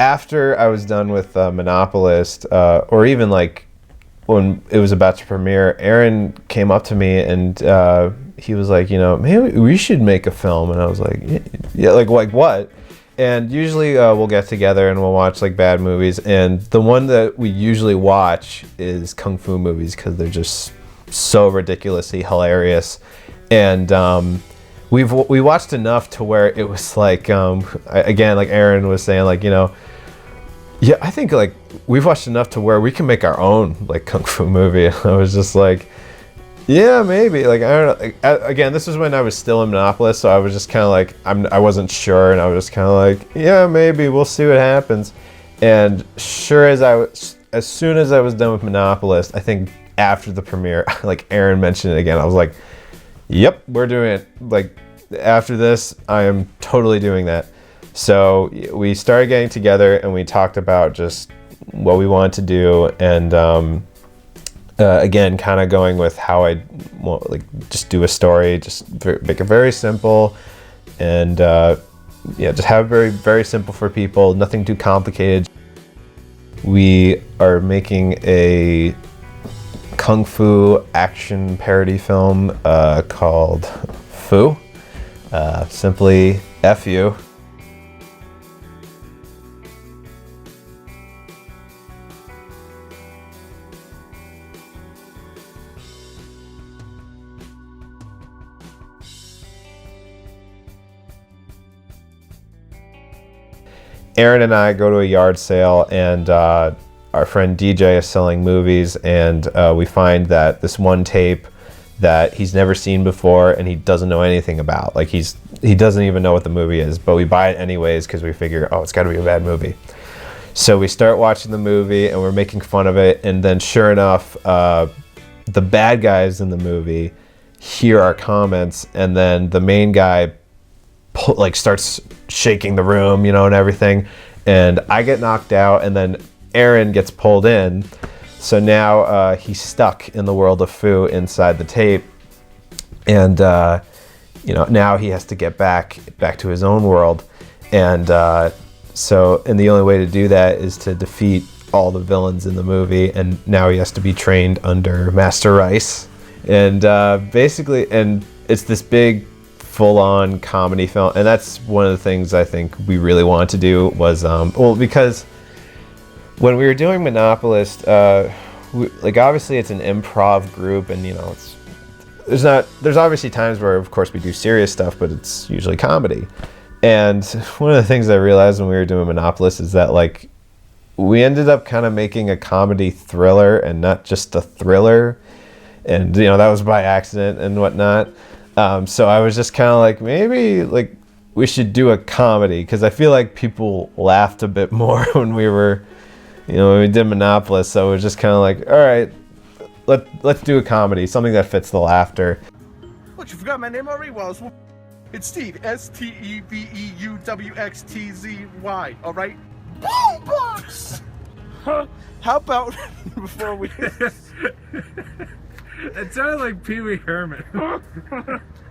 after I was done with Monopolist, or even like when it was about to premiere, Aaron came up to me and he was like, maybe we should make a film. And I was like, yeah, like what? And usually we'll get together and we'll watch like bad movies. And the one that we usually watch is kung fu movies because they're just so ridiculously hilarious. And we watched enough to where it was like, again, like Aaron was saying, like, yeah, I think like we've watched enough to where we can make our own like kung fu movie. I was just like, yeah, maybe. Like, I don't know. Like, again, this was when I was still in Monopolist, so I was just kind of like, I wasn't sure, and I was just kind of like, yeah, maybe. We'll see what happens. And as soon as I was done with Monopolist, I think after the premiere, like Aaron mentioned it again, I was like, yep, we're doing it. Like, after this, I am totally doing that. So we started getting together, and we talked about just what we wanted to do, and again, kind of going with how I want, like, just do a story, just make it very simple, and just have it very, very simple for people, nothing too complicated. We are making a kung fu action parody film called Fu, simply F-U. Aaron and I go to a yard sale, and our friend DJ is selling movies, and we find that this one tape that he's never seen before and he doesn't know anything about. Like, he doesn't even know what the movie is, but we buy it anyways because we figure, oh, it's got to be a bad movie. So we start watching the movie and we're making fun of it, and then sure enough, the bad guys in the movie hear our comments, and then the main guy starts shaking the room, and everything, and I get knocked out, and then Aaron gets pulled in. So now he's stuck in the world of Fu inside the tape, and now he has to get back to his own world, and the only way to do that is to defeat all the villains in the movie, and now he has to be trained under Master Rice, and basically, and it's this big full-on comedy film, and that's one of the things I think we really wanted to do was because when we were doing Monopolist, obviously it's an improv group, and there's obviously times where of course we do serious stuff, but it's usually comedy. And one of the things I realized when we were doing Monopolist is that like we ended up kind of making a comedy thriller and not just a thriller, and that was by accident and whatnot. So I was just kind of like, maybe like we should do a comedy, because I feel like people laughed a bit more when we were, when we did Monopolist. So it was just kind of like, all right, let's do a comedy, something that fits the laughter. What, you forgot my name already? Well, it's Steve, Stevewxtzy, all right? Boombox! How about before we... It sounded like Pee Wee Herman.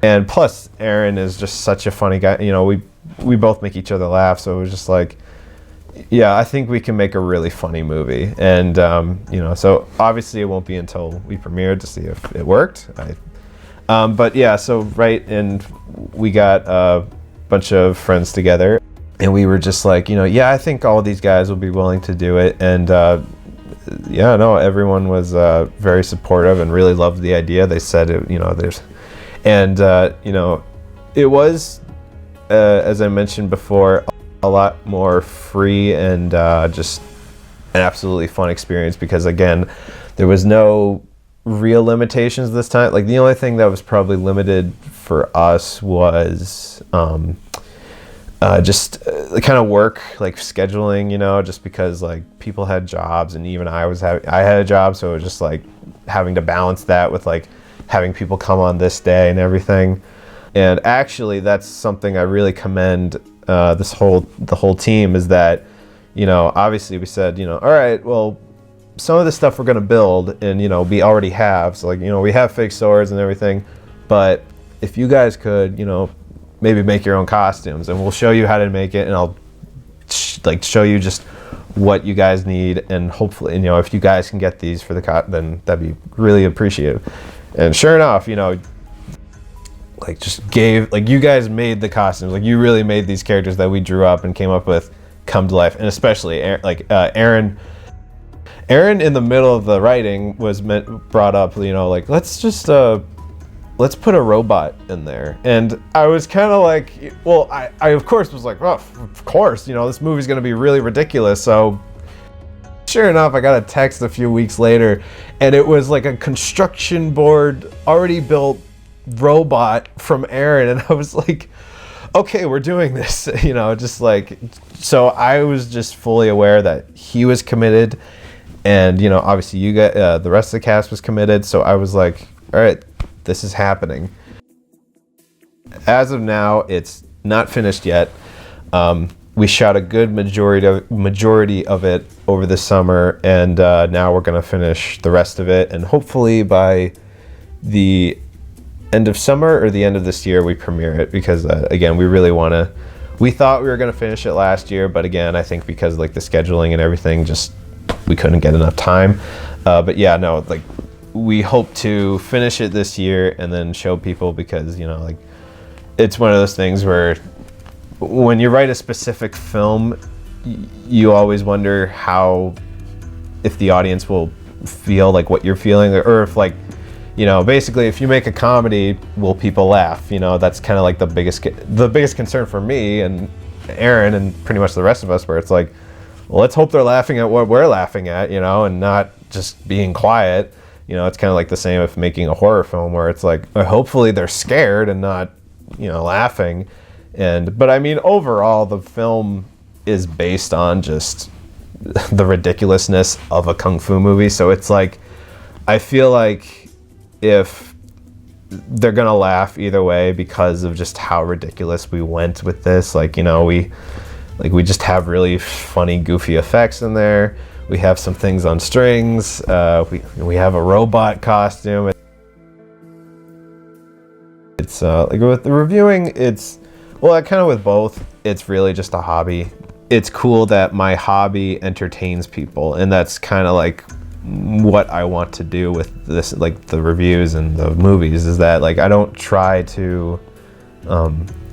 And plus, Aaron is just such a funny guy. We both make each other laugh, so it was just like, yeah, I think we can make a really funny movie. And so obviously it won't be until we premiere to see if it worked. But yeah, so and we got a bunch of friends together, and we were just like, yeah, I think all these guys will be willing to do it, and yeah, no, everyone was very supportive and really loved the idea. They said it, it was, as I mentioned before, a lot more free and just an absolutely fun experience, because again, there was no real limitations this time. Like, the only thing that was probably limited for us was just the kind of work, like scheduling, just because like people had jobs, and even I had a job, so it was just like having to balance that with like having people come on this day and everything. And actually, that's something I really commend the whole team, is that obviously we said, all right, well, some of the stuff we're gonna build, and we already have, so like we have fake swords and everything, but if you guys could maybe make your own costumes, and we'll show you how to make it, and I'll like show you just what you guys need, and hopefully, if you guys can get these for the then that'd be really appreciated. And sure enough, like just you guys made the costumes, like you really made these characters that we drew up and came up with come to life. And especially Aaron in the middle of the writing brought up, like let's put a robot in there. And I was kind of like, well, I of course was like, oh, of course, this movie's gonna be really ridiculous. So sure enough, I got a text a few weeks later, and it was like a construction board already built robot from Aaron, and I was like, okay, we're doing this. Just like, so I was just fully aware that he was committed, and obviously you got the rest of the cast was committed, so I was like, all right, this is happening. As of now, it's not finished yet. We shot a good majority of it over the summer, and now we're gonna finish the rest of it, and hopefully by the end of summer or the end of this year we premiere it, because again, we thought we were going to finish it last year, but again, I think because like the scheduling and everything, just we couldn't get enough time. But yeah, no, like we hope to finish it this year and then show people, because like it's one of those things where when you write a specific film, you always wonder if the audience will feel like what you're feeling, or if like, basically if you make a comedy, will people laugh? That's kind of like the biggest concern for me and Aaron and pretty much the rest of us, where it's like, well, let's hope they're laughing at what we're laughing at, and not just being quiet. It's kind of like the same if making a horror film, where it's like, hopefully they're scared and not, laughing. But I mean, overall, the film is based on just the ridiculousness of a kung fu movie. So it's like, I feel like if they're gonna laugh either way because of just how ridiculous we went with this, we just have really funny, goofy effects in there. We have some things on strings. We have a robot costume. It's like with the reviewing, kind of with both, it's really just a hobby. It's cool that my hobby entertains people, and that's kind of like what I want to do with this, like the reviews and the movies, is that like I don't try to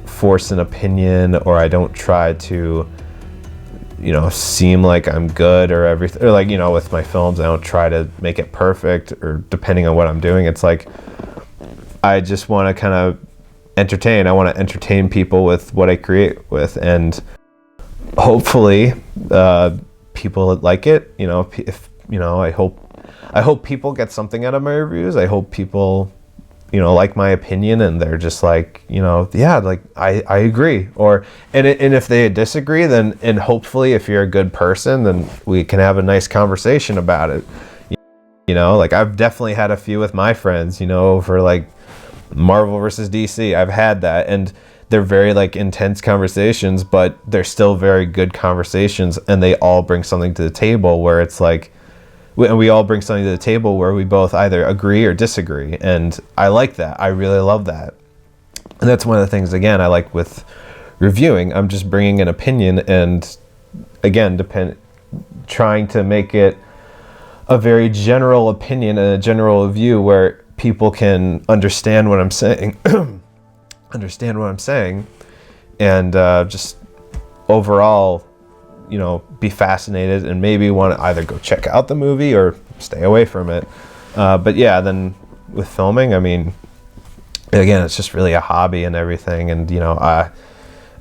force an opinion, or I don't try to seem like I'm good or everything, or like with my films I don't try to make it perfect, or depending on what I'm doing, it's like I just want to kind of entertain. I want to entertain people with what I create with, and hopefully people like it. If I hope people get something out of my reviews. I hope people, like my opinion, and they're just like, yeah, like I agree. And if they disagree, then, and hopefully if you're a good person, then we can have a nice conversation about it. Like I've definitely had a few with my friends, over like Marvel versus DC. I've had that, and they're very like intense conversations, but they're still very good conversations, and they all bring something to the table where it's like, we all bring something to the table where we both either agree or disagree. And I like that. I really love that. And that's one of the things, again, I like with reviewing. I'm just bringing an opinion, and again, trying to make it a very general opinion and a general view where people can understand what I'm saying, and just overall, be fascinated and maybe want to either go check out the movie or stay away from it. But yeah, then with filming, I mean, again, it's just really a hobby and everything. And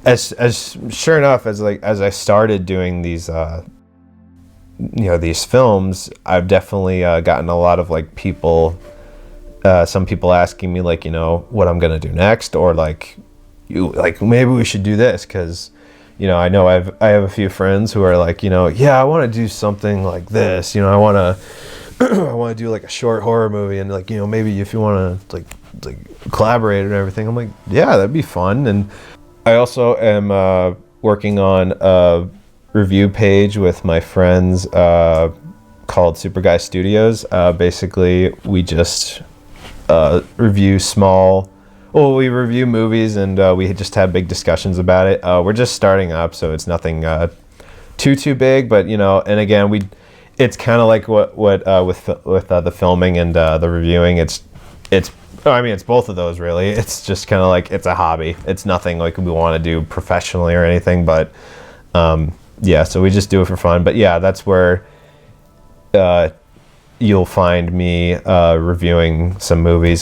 as sure enough, as I started doing these these films, I've definitely gotten a lot of like people, some people asking me like, what I'm gonna do next, or like, maybe we should do this, because I know I have a few friends who are like, yeah, I want to do something like this. I want to do like a short horror movie, and like, maybe if you want to like collaborate and everything. I'm like, yeah, that'd be fun. And I also am working on a review page with my friends called Super Guy Studios. Basically, we just review we review movies, and we just have big discussions about it. We're just starting up, so it's nothing too big, but and again, it's kind of like what with the filming and the reviewing. It's I mean, it's both of those really. It's just kind of like it's a hobby. It's nothing like we want to do professionally or anything, but yeah, so we just do it for fun. But yeah, that's where you'll find me reviewing some movies.